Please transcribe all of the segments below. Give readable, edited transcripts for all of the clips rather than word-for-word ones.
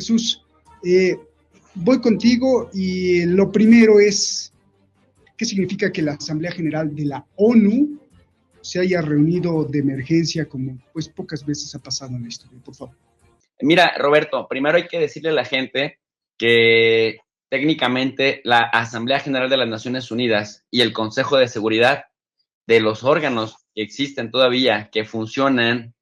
Jesús, voy contigo y lo primero es, ¿qué significa que la Asamblea General de la ONU se haya reunido de emergencia como pues pocas veces ha pasado en la historia? Por favor. Mira, Roberto, primero hay que decirle a la gente que técnicamente la Asamblea General de las Naciones Unidas y el Consejo de Seguridad, de los órganos que existen todavía, que funcionan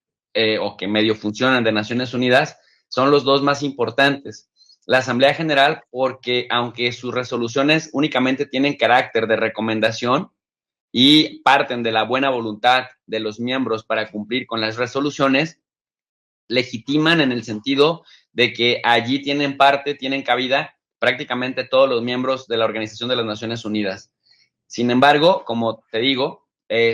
o que medio funcionan de Naciones Unidas, son los dos más importantes. La Asamblea General, porque aunque sus resoluciones únicamente tienen carácter de recomendación y parten de la buena voluntad de los miembros para cumplir con las resoluciones, legitiman en el sentido de que allí tienen parte, tienen cabida prácticamente todos los miembros de la Organización de las Naciones Unidas. Sin embargo, como te digo,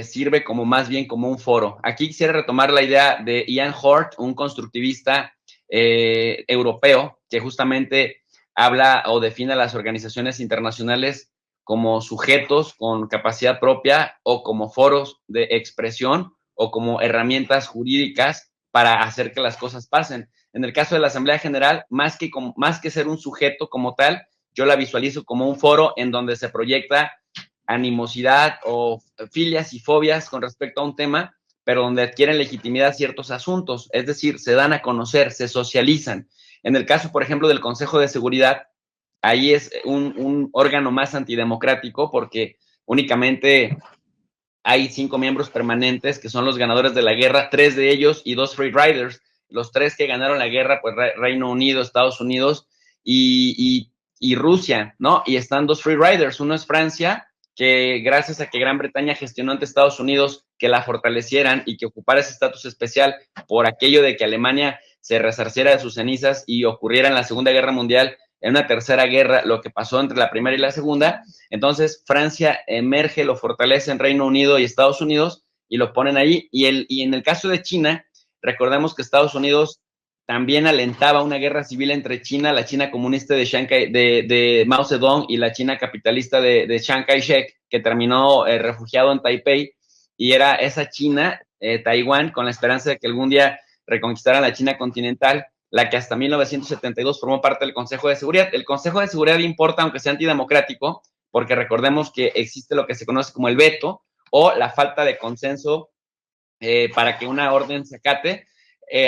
sirve como más bien como un foro. Aquí quisiera retomar la idea de Ian Hort, un constructivista europeo que justamente habla o define a las organizaciones internacionales como sujetos con capacidad propia o como foros de expresión o como herramientas jurídicas para hacer que las cosas pasen. En el caso de la Asamblea General, más que ser un sujeto como tal, yo la visualizo como un foro en donde se proyecta animosidad o filias y fobias con respecto a un tema, pero donde adquieren legitimidad ciertos asuntos, es decir, se dan a conocer, se socializan. En el caso, por ejemplo, del Consejo de Seguridad, ahí es un órgano más antidemocrático porque únicamente hay 5 miembros permanentes que son los ganadores de la guerra, 3 de ellos y 2 free riders. Los 3 que ganaron la guerra, pues Reino Unido, Estados Unidos y Rusia, ¿no? Y están 2 free riders. Uno es Francia, que gracias a que Gran Bretaña gestionó ante Estados Unidos que la fortalecieran y que ocupara ese estatus especial por aquello de que Alemania se resarciera de sus cenizas y ocurriera en la Segunda Guerra Mundial, en una tercera guerra, lo que pasó entre la primera y la segunda. Entonces Francia emerge, lo fortalece en Reino Unido y Estados Unidos y lo ponen ahí. Y en el caso de China, recordemos que Estados Unidos también alentaba una guerra civil entre China, la China comunista de Mao Zedong y la China capitalista de Chiang Kai-shek, que terminó refugiado en Taipei, y era esa China, Taiwán, con la esperanza de que algún día reconquistaran la China continental, la que hasta 1972 formó parte del Consejo de Seguridad. El Consejo de Seguridad importa, aunque sea antidemocrático, porque recordemos que existe lo que se conoce como el veto o la falta de consenso para que una orden se acate.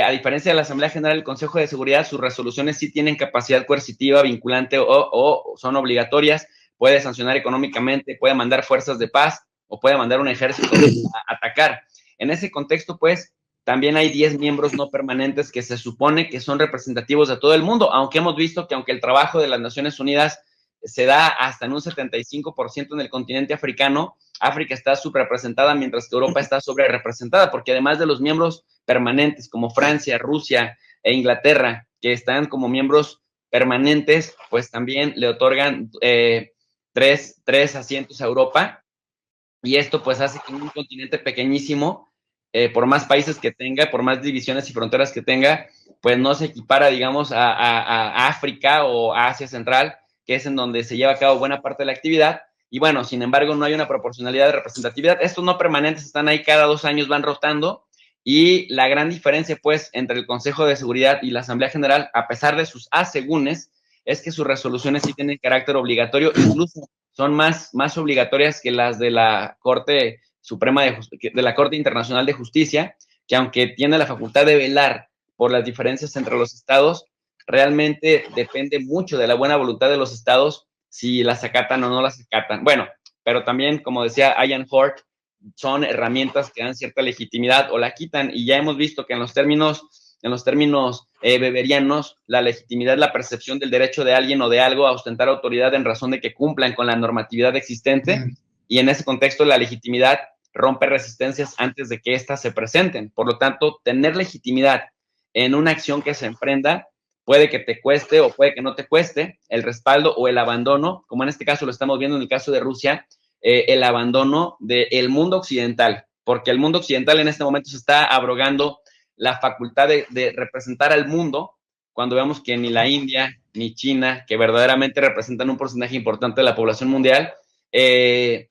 A diferencia de la Asamblea General del Consejo de Seguridad, sus resoluciones sí tienen capacidad coercitiva, vinculante o son obligatorias, puede sancionar económicamente, puede mandar fuerzas de paz o puede mandar un ejército a atacar. En ese contexto, pues, también hay 10 miembros no permanentes que se supone que son representativos de todo el mundo, aunque hemos visto que aunque el trabajo de las Naciones Unidas se da hasta en un 75% en el continente africano, África está subrepresentada mientras que Europa está sobrerepresentada, porque además de los miembros permanentes como Francia, Rusia e Inglaterra, que están como miembros permanentes, pues también le otorgan tres asientos a Europa, y esto pues hace que en un continente pequeñísimo, por más países que tenga, por más divisiones y fronteras que tenga, pues no se equipara, digamos, a África o a Asia Central, que es en donde se lleva a cabo buena parte de la actividad. Y bueno, sin embargo, no hay una proporcionalidad de representatividad. Estos no permanentes están ahí cada 2 años, van rotando. Y la gran diferencia, pues, entre el Consejo de Seguridad y la Asamblea General, a pesar de sus asegúnes, es que sus resoluciones sí tienen carácter obligatorio, incluso son más obligatorias que las de la Corte Suprema de la Corte Internacional de Justicia, que aunque tiene la facultad de velar por las diferencias entre los estados, realmente depende mucho de la buena voluntad de los estados si las acatan o no las acatan. Bueno, pero también, como decía Ian Hort, son herramientas que dan cierta legitimidad o la quitan, y ya hemos visto que en los términos weberianos, la legitimidad es la percepción del derecho de alguien o de algo a ostentar autoridad en razón de que cumplan con la normatividad existente, y en ese contexto la legitimidad rompe resistencias antes de que éstas se presenten. Por lo tanto, tener legitimidad en una acción que se emprenda puede que te cueste o puede que no te cueste el respaldo o el abandono, como en este caso lo estamos viendo en el caso de Rusia, el abandono del mundo occidental, porque el mundo occidental en este momento se está abrogando la facultad de representar al mundo, cuando vemos que ni la India ni China, que verdaderamente representan un porcentaje importante de la población mundial, se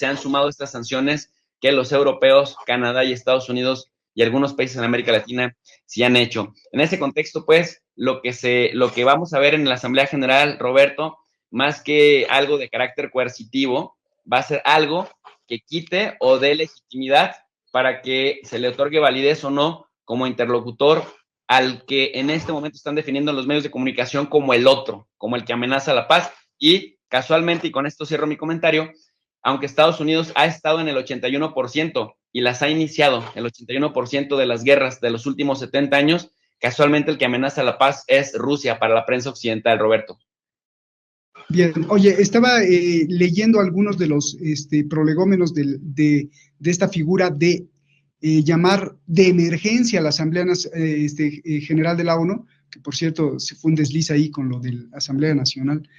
han sumado estas sanciones que los europeos, Canadá y Estados Unidos y algunos países en América Latina sí han hecho. En ese contexto, pues, lo que vamos a ver en la Asamblea General, Roberto, más que algo de carácter coercitivo, va a ser algo que quite o dé legitimidad para que se le otorgue validez o no como interlocutor al que en este momento están definiendo los medios de comunicación como el otro, como el que amenaza la paz. Y casualmente, y con esto cierro mi comentario, aunque Estados Unidos ha estado en el 81% y las ha iniciado, el 81% de las guerras de los últimos 70 años, casualmente el que amenaza la paz es Rusia para la prensa occidental, Roberto. Bien, oye, estaba leyendo algunos de los prolegómenos de esta figura de llamar de emergencia a la Asamblea General de la ONU, que por cierto se fue un desliz ahí con lo de la Asamblea Nacional,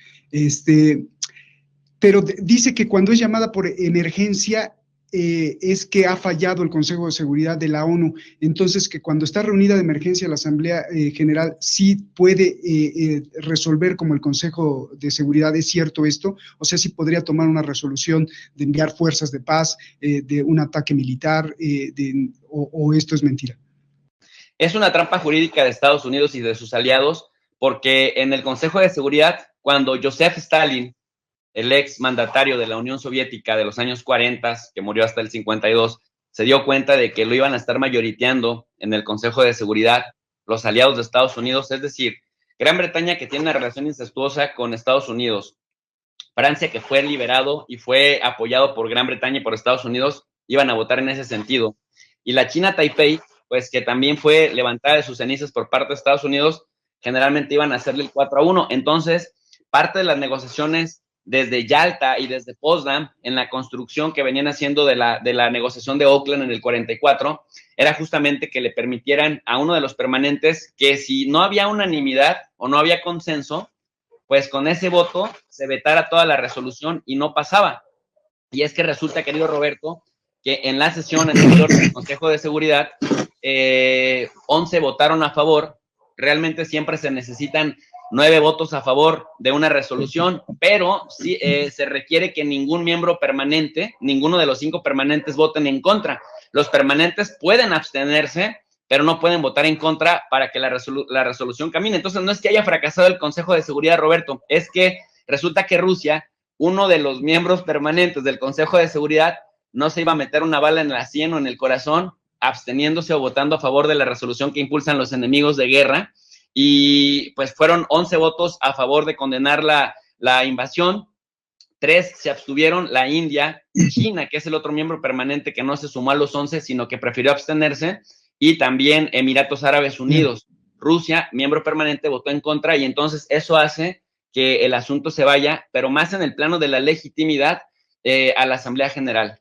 pero dice que cuando es llamada por emergencia es que ha fallado el Consejo de Seguridad de la ONU, entonces que cuando está reunida de emergencia la Asamblea General sí puede resolver como el Consejo de Seguridad. ¿Es cierto esto? O sea, sí podría tomar una resolución de enviar fuerzas de paz, de un ataque militar, o esto es mentira. Es una trampa jurídica de Estados Unidos y de sus aliados, porque en el Consejo de Seguridad, cuando Joseph Stalin, el ex mandatario de la Unión Soviética de los años 40, que murió hasta el 52, se dio cuenta de que lo iban a estar mayoriteando en el Consejo de Seguridad los aliados de Estados Unidos, es decir, Gran Bretaña, que tiene una relación incestuosa con Estados Unidos, Francia, que fue liberado y fue apoyado por Gran Bretaña y por Estados Unidos, iban a votar en ese sentido. Y la China Taipei, pues que también fue levantada de sus cenizas por parte de Estados Unidos, generalmente iban a hacerle el 4-1. Entonces, parte de las negociaciones desde Yalta y desde Potsdam, en la construcción que venían haciendo de la negociación de Oakland en el 44, era justamente que le permitieran a uno de los permanentes que si no había unanimidad o no había consenso, pues con ese voto se vetara toda la resolución y no pasaba. Y es que resulta, querido Roberto, que en la sesión anterior del Consejo de Seguridad, 11 votaron a favor. Realmente siempre se necesitan 9 votos a favor de una resolución, pero sí, se requiere que ningún miembro permanente, ninguno de los 5 permanentes voten en contra. Los permanentes pueden abstenerse, pero no pueden votar en contra para que la resolución camine. Entonces, no es que haya fracasado el Consejo de Seguridad, Roberto, es que resulta que Rusia, uno de los miembros permanentes del Consejo de Seguridad, no se iba a meter una bala en la sien o en el corazón, absteniéndose o votando a favor de la resolución que impulsan los enemigos de guerra, y pues fueron 11 votos a favor de condenar la invasión, 3 se abstuvieron, la India, China, que es el otro miembro permanente que no se sumó a los 11, sino que prefirió abstenerse, y también Emiratos Árabes Unidos. Rusia, miembro permanente, votó en contra, y entonces eso hace que el asunto se vaya, pero más en el plano de la legitimidad, a la Asamblea General.